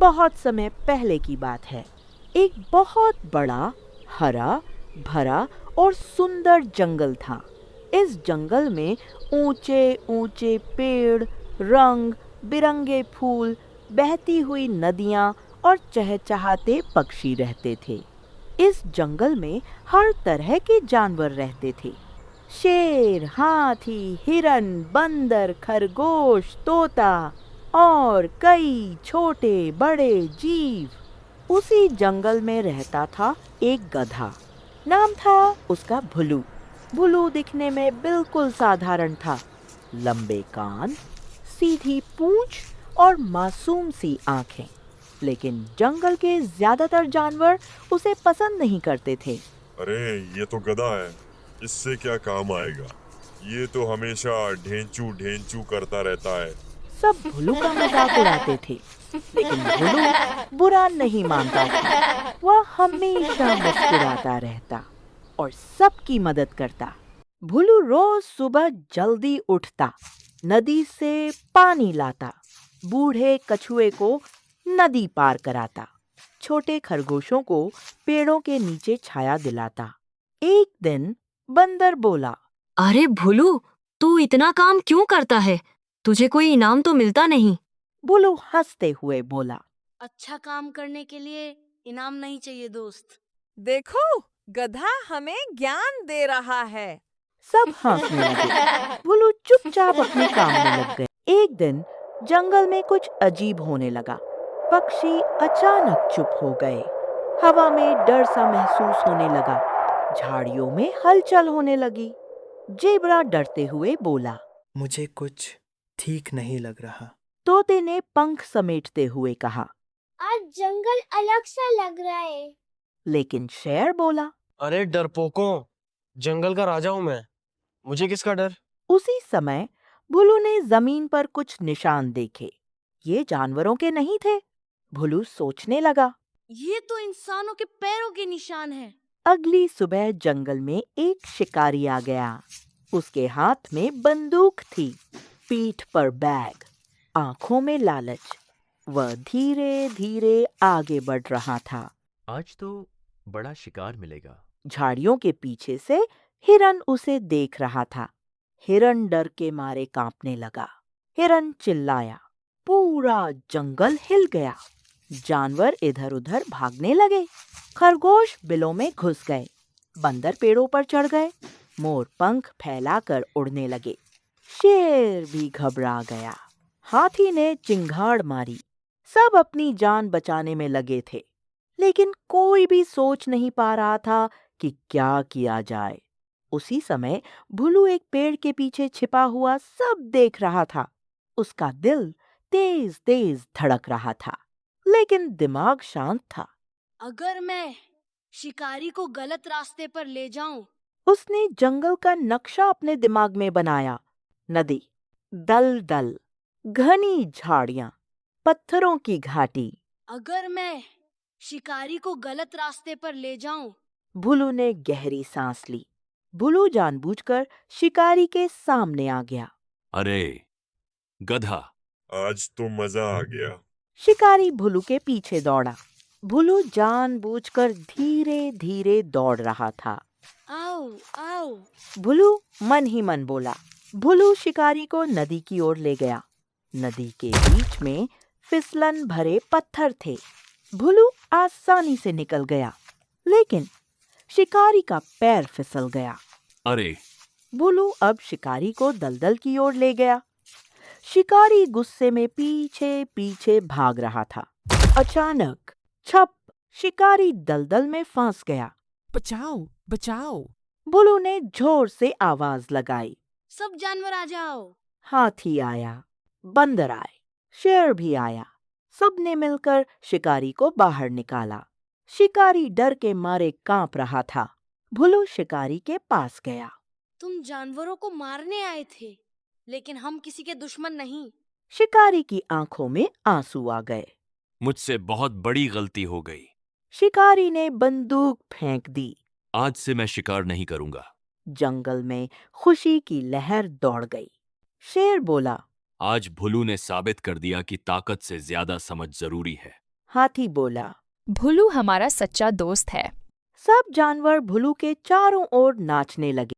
बहुत समय पहले की बात है। एक बहुत बड़ा, हरा भरा और सुंदर जंगल था। इस जंगल में ऊंचे ऊंचे पेड़, रंग बिरंगे फूल, बहती हुई नदियां और चहचहाते पक्षी रहते थे। इस जंगल में हर तरह के जानवर रहते थे। शेर, हाथी, हिरन, बंदर, खरगोश, तोता और कई छोटे बड़े जीव। उसी जंगल में रहता था एक गधा। नाम था उसका भुलू। भुलू दिखने में बिल्कुल साधारण था। लंबे कान, सीधी पूंछ और मासूम सी आंखें। लेकिन जंगल के ज्यादातर जानवर उसे पसंद नहीं करते थे। अरे ये तो गधा है, इससे क्या काम आएगा। ये तो हमेशा ढेंचू ढेंचू करता रहता है। सब भुलू का मजाक उड़ाते थे, लेकिन भुलू बुरा नहीं मानता था। वह हमेशा मुस्कुराता रहता और सबकी मदद करता। भुलू रोज सुबह जल्दी उठता, नदी से पानी लाता, बूढ़े कछुए को नदी पार कराता, छोटे खरगोशों को पेड़ों के नीचे छाया दिलाता। एक दिन बंदर बोला, अरे भुलू, तू इतना काम क्यों करता है? तुझे कोई इनाम तो मिलता नहीं। भुलू हंसते हुए बोला, अच्छा काम करने के लिए इनाम नहीं चाहिए दोस्त। देखो, गधा हमें ज्ञान दे रहा है। सब हंसने लगे। भुलू चुपचाप अपने काम में लग गए। एक दिन जंगल में कुछ अजीब होने लगा। पक्षी अचानक चुप हो गए। हवा में डर सा महसूस होने लगा। झाड़ियों में हलचल होने लगी। जेबरा डरते हुए बोला, मुझे कुछ ठीक नहीं लग रहा। तोते ने पंख समेटते हुए कहा। आज जंगल अलग सा लग रहा है। लेकिन शेर बोला, अरे डरपोकों, जंगल का राजा हूं मैं, मुझे किसका डर। उसी समय भुलू ने जमीन पर कुछ निशान देखे। ये जानवरों के नहीं थे। भुलू सोचने लगा। ये तो इंसानों के पैरों के निशान हैं। अगली सुबह जंगल में एक शिकारी आ गया। उसके हाथ में बंदूक थी, पीठ पर बैग, आंखों में लालच। वह धीरे धीरे आगे बढ़ रहा था। आज तो बड़ा शिकार मिलेगा। झाड़ियों के पीछे से हिरन उसे देख रहा था। हिरन डर के मारे कांपने लगा। हिरन चिल्लाया। पूरा जंगल हिल गया। जानवर इधर-उधर भागने लगे। खरगोश बिलों में घुस गए। बंदर पेड़ों पर चढ़ गए। मोर पंख फैलाकर उड़ने लगे। शेर भी घबरा गया। हाथी ने चिंगाड़ मारी। सब अपनी जान बचाने में लगे थे, लेकिन कोई भी सोच नहीं पा रहा था कि क्या किया जाए। उसी समय भुलू एक पेड़ के पीछे छिपा हुआ सब देख रहा था। उसका दिल तेज तेज धड़क रहा था, लेकिन दिमाग शांत था। अगर मैं शिकारी को गलत रास्ते पर ले जाऊं, उसने जंगल का नक्शा अपने दिमाग में बनाया। नदी, दलदल, घनी झाड़ियां, पत्थरों की घाटी। अगर मैं शिकारी को गलत रास्ते पर ले जाऊं, भुलू ने गहरी सांस ली। भुलू जानबूझकर शिकारी के सामने आ गया। अरे गधा, आज तो मजा आ गया। शिकारी भुलू के पीछे दौड़ा। भुलू जानबूझकर धीरे धीरे दौड़ रहा था। आओ आओ। भुलू मन ही मन बोला। भुलू शिकारी को नदी की ओर ले गया। नदी के बीच में फिसलन भरे पत्थर थे। भुलू आसानी से निकल गया, लेकिन शिकारी का पैर फिसल गया। अरे भुलू अब शिकारी को दलदल की ओर ले गया। शिकारी गुस्से में पीछे पीछे भाग रहा था। अचानक छप, शिकारी दलदल में फंस गया। बचाओ, बचाओ। भुलू ने जोर से आवाज लगाई। सब जानवर आ जाओ। हाथी आया, बंदर आए, शेर भी आया। सबने मिलकर शिकारी को बाहर निकाला। शिकारी डर के मारे कांप रहा था। भुलू शिकारी के पास गया। तुम जानवरों को मारने आए थे, लेकिन हम किसी के दुश्मन नहीं। शिकारी की आंखों में आंसू आ गए। मुझसे बहुत बड़ी गलती हो गई। शिकारी ने बंदूक फेंक दी। आज से मैं शिकार नहीं करूंगा। जंगल में खुशी की लहर दौड़ गई। शेर बोला, आज भुलू ने साबित कर दिया कि ताकत से ज्यादा समझ जरूरी है। हाथी बोला। भुलू हमारा सच्चा दोस्त है। सब जानवर भुलू के चारों ओर नाचने लगे।